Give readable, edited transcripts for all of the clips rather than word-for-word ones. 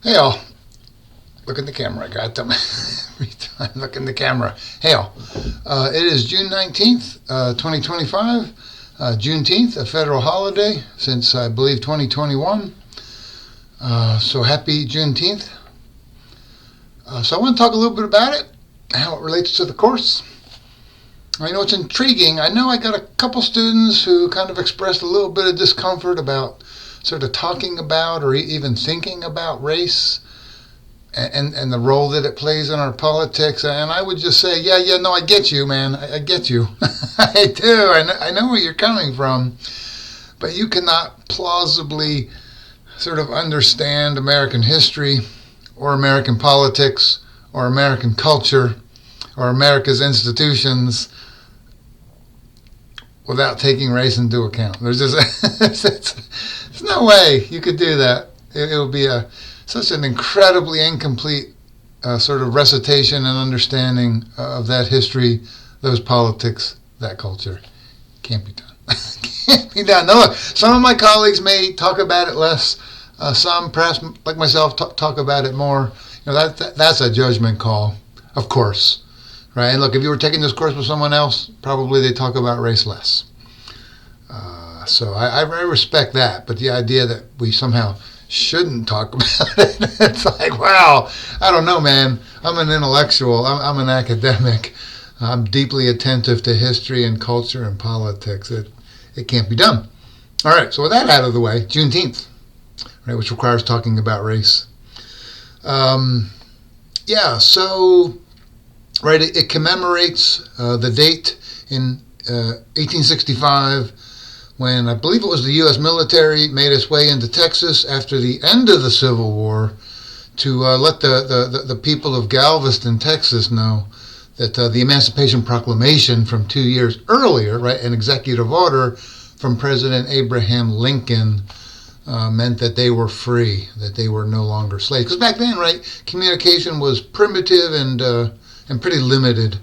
Hey all, look at the camera. I got them every time. Look in the camera. Hey all, it is June 19th, 2025. Juneteenth, a federal holiday since I believe 2021. So happy Juneteenth. So I want to talk a little bit about it, how it relates to the course. I know it's intriguing. I know I got a couple students who kind of expressed a little bit of discomfort about sort of talking about or even thinking about race and the role that it plays in our politics. And I would just say, no, I get you, man. I get you. I do. I know where you're coming from. But you cannot plausibly sort of understand American history or American politics or American culture or America's institutions without taking race into account. There's just there's no way you could do that. It would be such an incredibly incomplete sort of recitation and understanding of that history, those politics, that culture. Can't be done. Can't be done. No, look, some of my colleagues may talk about it less. Some, perhaps like myself, talk about it more. That's a judgment call, of course. Right, and look, if you were taking this course with someone else, probably they talk about race less. So I respect that, but the idea that we somehow shouldn't talk about it, it's like, wow, I don't know, man. I'm an intellectual. I'm an academic. I'm deeply attentive to history and culture and politics. It can't be done. All right, so with that out of the way, Juneteenth, right, which requires talking about race. So... Right, it commemorates the date in 1865 when I believe it was the U.S. military made its way into Texas after the end of the Civil War to let the people of Galveston, Texas know that the Emancipation Proclamation from 2 years earlier, right, an executive order from President Abraham Lincoln, meant that they were free, that they were no longer slaves. Because back then, right, communication was primitive and pretty limited.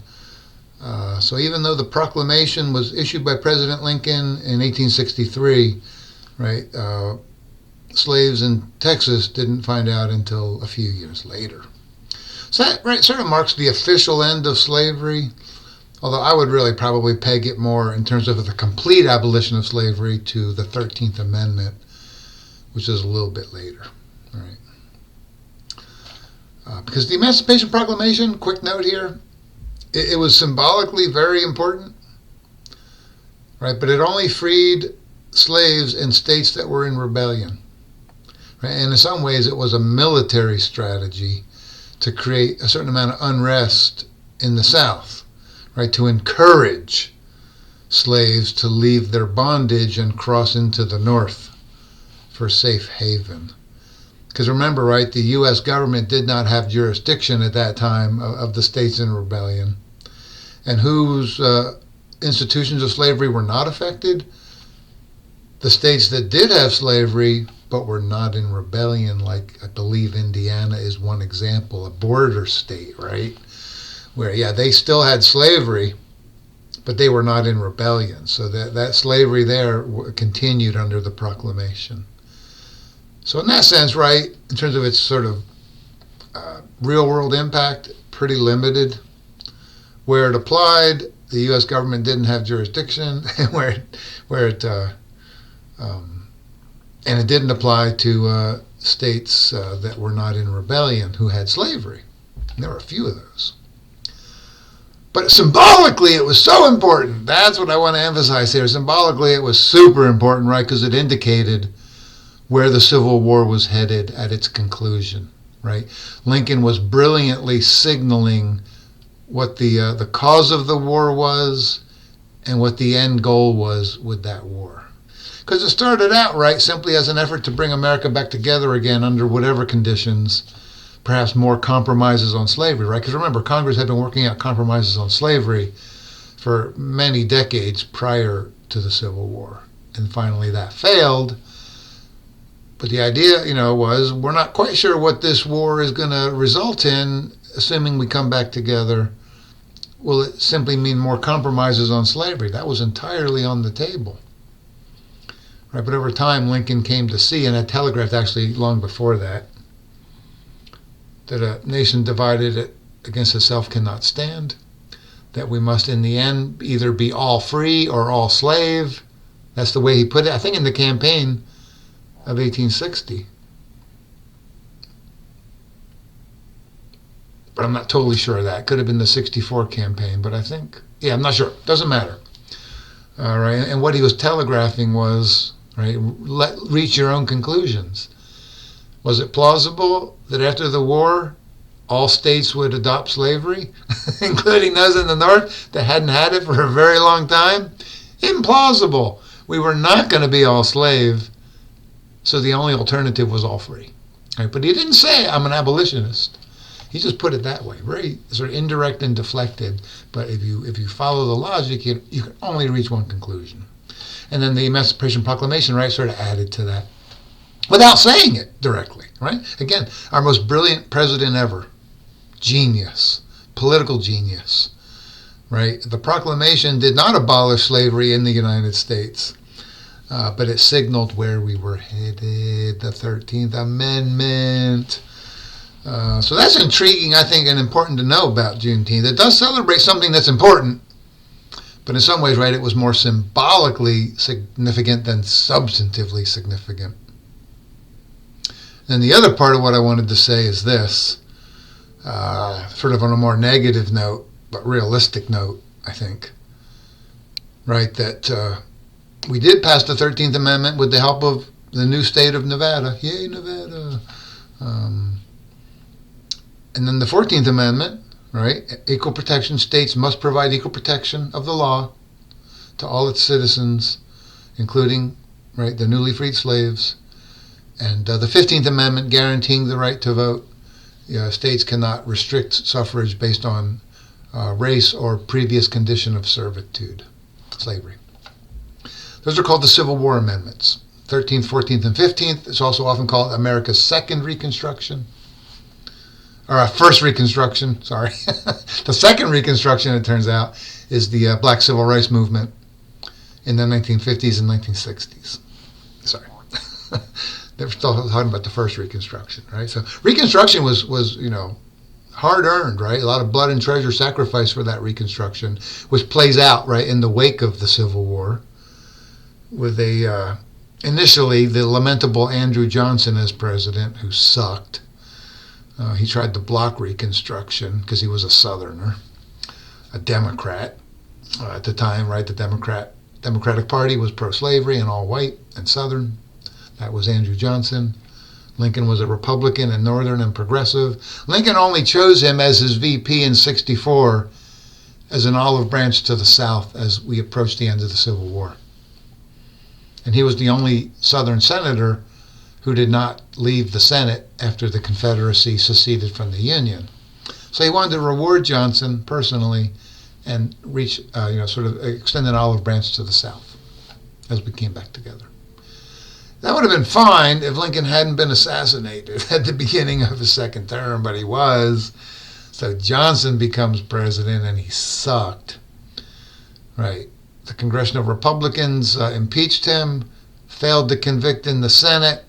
So even though the proclamation was issued by President Lincoln in 1863, right, slaves in Texas didn't find out until a few years later. So that, right, sort of marks the official end of slavery, although I would really probably peg it more in terms of the complete abolition of slavery to the 13th Amendment, which is a little bit later. Right. Because the Emancipation Proclamation, quick note here, it was symbolically very important, right? But it only freed slaves in states that were in rebellion. Right? And in some ways, it was a military strategy to create a certain amount of unrest in the South, right? To encourage slaves to leave their bondage and cross into the North for safe haven. Because remember, right, the U.S. government did not have jurisdiction at that time of the states in rebellion. And whose institutions of slavery were not affected? The states that did have slavery but were not in rebellion, like I believe Indiana is one example, a border state, right? Where, they still had slavery, but they were not in rebellion. So that slavery there continued under the proclamation. So in that sense, right, in terms of its sort of real-world impact, pretty limited. Where it applied, the U.S. government didn't have jurisdiction, and and it didn't apply to states that were not in rebellion who had slavery. And there were a few of those. But symbolically, it was so important. That's what I want to emphasize here. Symbolically, it was super important, right, because it indicated where the Civil War was headed at its conclusion, right? Lincoln was brilliantly signaling what the cause of the war was and what the end goal was with that war. Because it started out, right, simply as an effort to bring America back together again under whatever conditions, perhaps more compromises on slavery, right? Because remember, Congress had been working out compromises on slavery for many decades prior to the Civil War. And finally that failed. But the idea, was we're not quite sure what this war is going to result in, assuming we come back together. Will it simply mean more compromises on slavery? That was entirely on the table. Right, but over time, Lincoln came to see, and had telegraphed actually long before that, that a nation divided against itself cannot stand, that we must in the end either be all free or all slave. That's the way he put it, I think, in the campaign of 1860. But I'm not totally sure of that. Could have been the 64 campaign, but I think, yeah, I'm not sure. Doesn't matter. All right, and what he was telegraphing was, right, reach your own conclusions. Was it plausible that after the war, all states would adopt slavery, including those in the North that hadn't had it for a very long time? Implausible. We were not going to be all slave, so the only alternative was all free. Right? But he didn't say, I'm an abolitionist. He just put it that way, very sort of indirect and deflected. But if you follow the logic, you can only reach one conclusion. And then the Emancipation Proclamation, right, sort of added to that, without saying it directly, right? Again, our most brilliant president ever, genius, political genius, right? The proclamation did not abolish slavery in the United States, but it signaled where we were headed, the 13th Amendment. So that's intriguing, I think, and important to know about Juneteenth. It does celebrate something that's important, but in some ways, right, it was more symbolically significant than substantively significant. And the other part of what I wanted to say is this, sort of on a more negative note, but realistic note, I think, right, that we did pass the 13th Amendment with the help of the new state of Nevada. Yay, Nevada. And then the 14th Amendment, right, equal protection. States must provide equal protection of the law to all its citizens, including, right, the newly freed slaves. And the 15th Amendment guaranteeing the right to vote. States cannot restrict suffrage based on race or previous condition of servitude, slavery. Those are called the Civil War Amendments. 13th, 14th, and 15th. It's also often called America's Second Reconstruction. Or First Reconstruction, sorry. The Second Reconstruction, it turns out, is the Black Civil Rights Movement in the 1950s and 1960s. Sorry. They were still talking about the First Reconstruction, right? So Reconstruction was hard earned, right? A lot of blood and treasure sacrificed for that Reconstruction, which plays out, right, in the wake of the Civil War, with initially the lamentable Andrew Johnson as president, who sucked. He tried to block Reconstruction because he was a Southerner, a Democrat at the time, right? The Democratic Party was pro-slavery and all white and Southern. That was Andrew Johnson. Lincoln was a Republican and Northern and progressive. Lincoln only chose him as his VP in '64 as an olive branch to the South as we approached the end of the Civil War. And he was the only Southern senator who did not leave the Senate after the Confederacy seceded from the Union. So he wanted to reward Johnson personally and reach, sort of extend an olive branch to the South as we came back together. That would have been fine if Lincoln hadn't been assassinated at the beginning of his second term, but he was. So Johnson becomes president and he sucked. Right. The congressional Republicans impeached him, failed to convict in the Senate,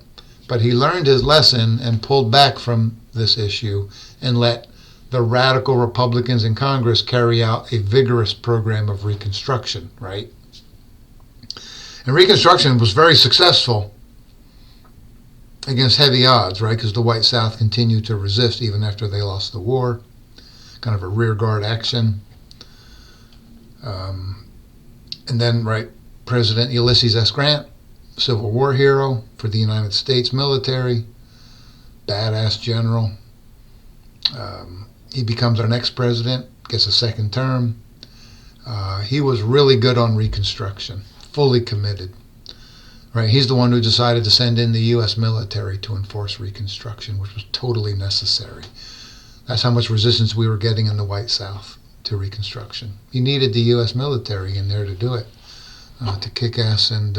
but he learned his lesson and pulled back from this issue and let the radical Republicans in Congress carry out a vigorous program of Reconstruction, right? And Reconstruction was very successful against heavy odds, right? Because the White South continued to resist even after they lost the war. Kind of a rearguard action. And then, right, President Ulysses S. Grant, Civil War hero for the United States military, badass general. He becomes our next president, gets a second term. He was really good on Reconstruction, fully committed. Right, he's the one who decided to send in the U.S. military to enforce Reconstruction, which was totally necessary. That's how much resistance we were getting in the White South to Reconstruction. You needed the U.S. military in there to do it, to kick ass and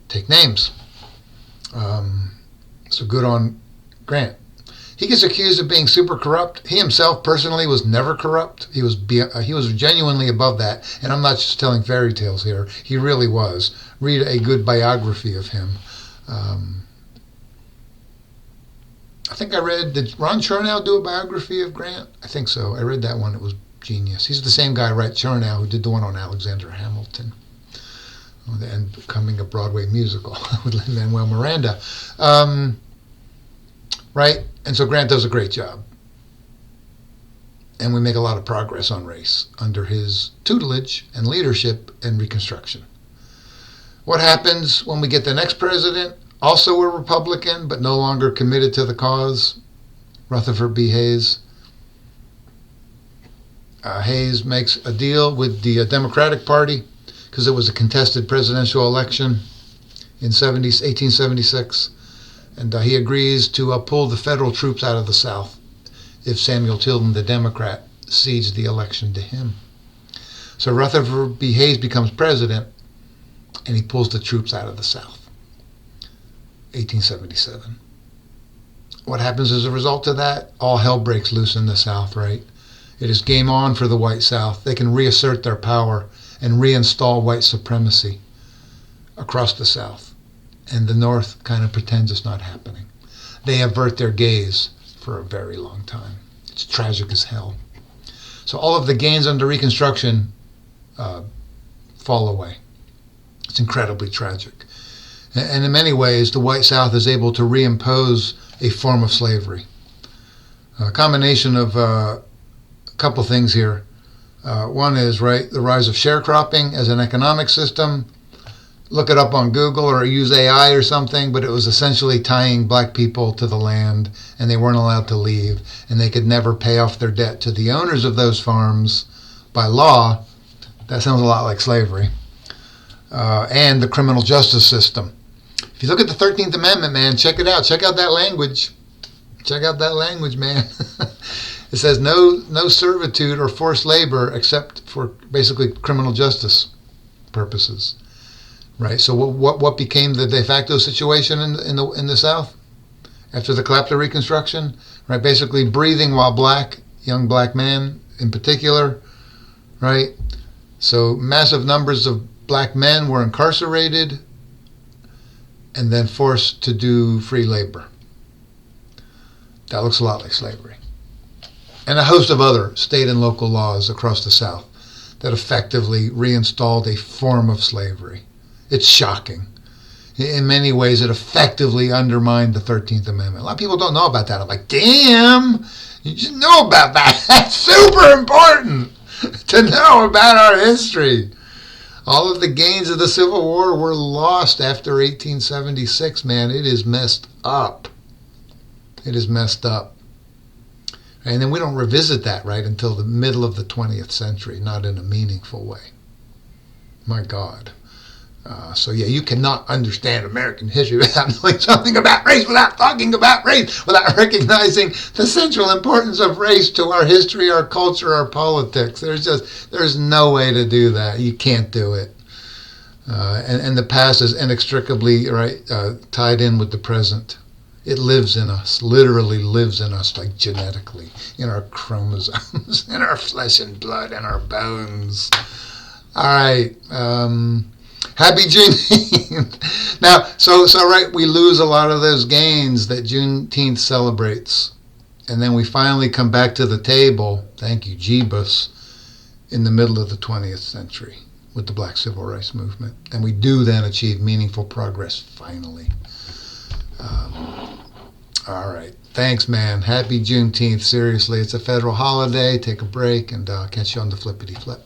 take names. So good on Grant. He gets accused of being super corrupt. He himself personally was never corrupt. He was genuinely above that. And I'm not just telling fairy tales here. He really was. Read a good biography of him. I think I read, did Ron Chernow do a biography of Grant? I think so. I read that one. It was genius. He's the same guy, right, Chernow, who did the one on Alexander Hamilton and becoming a Broadway musical with Lin-Manuel Miranda. Right? And so Grant does a great job. And we make a lot of progress on race under his tutelage and leadership and Reconstruction. What happens when we get the next president? Also a Republican, but no longer committed to the cause, Rutherford B. Hayes. Hayes makes a deal with the Democratic Party because it was a contested presidential election in 1876, and he agrees to pull the federal troops out of the South if Samuel Tilden, the Democrat, cedes the election to him. So Rutherford B. Hayes becomes president, and he pulls the troops out of the South. 1877. What happens as a result of that? All hell breaks loose in the South, right? It is game on for the white South. They can reassert their power and reinstall white supremacy across the South. And the North kind of pretends it's not happening. They avert their gaze for a very long time. It's tragic as hell. So all of the gains under Reconstruction fall away. It's incredibly tragic. And in many ways, the white South is able to reimpose a form of slavery. A combination of a couple things here. One is, right, the rise of sharecropping as an economic system. Look it up on Google or use AI or something, but it was essentially tying black people to the land, and they weren't allowed to leave, and they could never pay off their debt to the owners of those farms by law. That sounds a lot like slavery. And the criminal justice system. If you look at the 13th Amendment, man, check it out. Check out that language. Check out that language, man. It says no servitude or forced labor except for basically criminal justice purposes. Right. So what became the de facto situation in the South after the collapse of Reconstruction? Right. Basically breathing while black, young black men in particular. Right. So massive numbers of black men were incarcerated and then forced to do free labor. That looks a lot like slavery. And a host of other state and local laws across the South that effectively reinstalled a form of slavery. It's shocking. In many ways, it effectively undermined the 13th Amendment. A lot of people don't know about that. I'm like, damn, you should know about that. That's super important to know about our history. All of the gains of the Civil War were lost after 1876, man. It is messed up. It is messed up. And then we don't revisit that, right, until the middle of the 20th century, not in a meaningful way. My God. So yeah, you cannot understand American history without knowing something about race, without talking about race, without recognizing the central importance of race to our history, our culture, our politics. There's no way to do that. You can't do it. And the past is inextricably tied in with the present. It lives in us, literally lives in us, like genetically, in our chromosomes, in our flesh and blood, in our bones. All right. Happy Juneteenth. Now, so right, we lose a lot of those gains that Juneteenth celebrates. And then we finally come back to the table, thank you, Jeebus, in the middle of the 20th century with the Black Civil Rights Movement. And we do then achieve meaningful progress, finally. All right. Thanks, man. Happy Juneteenth. Seriously, it's a federal holiday. Take a break, and catch you on the flippity flip.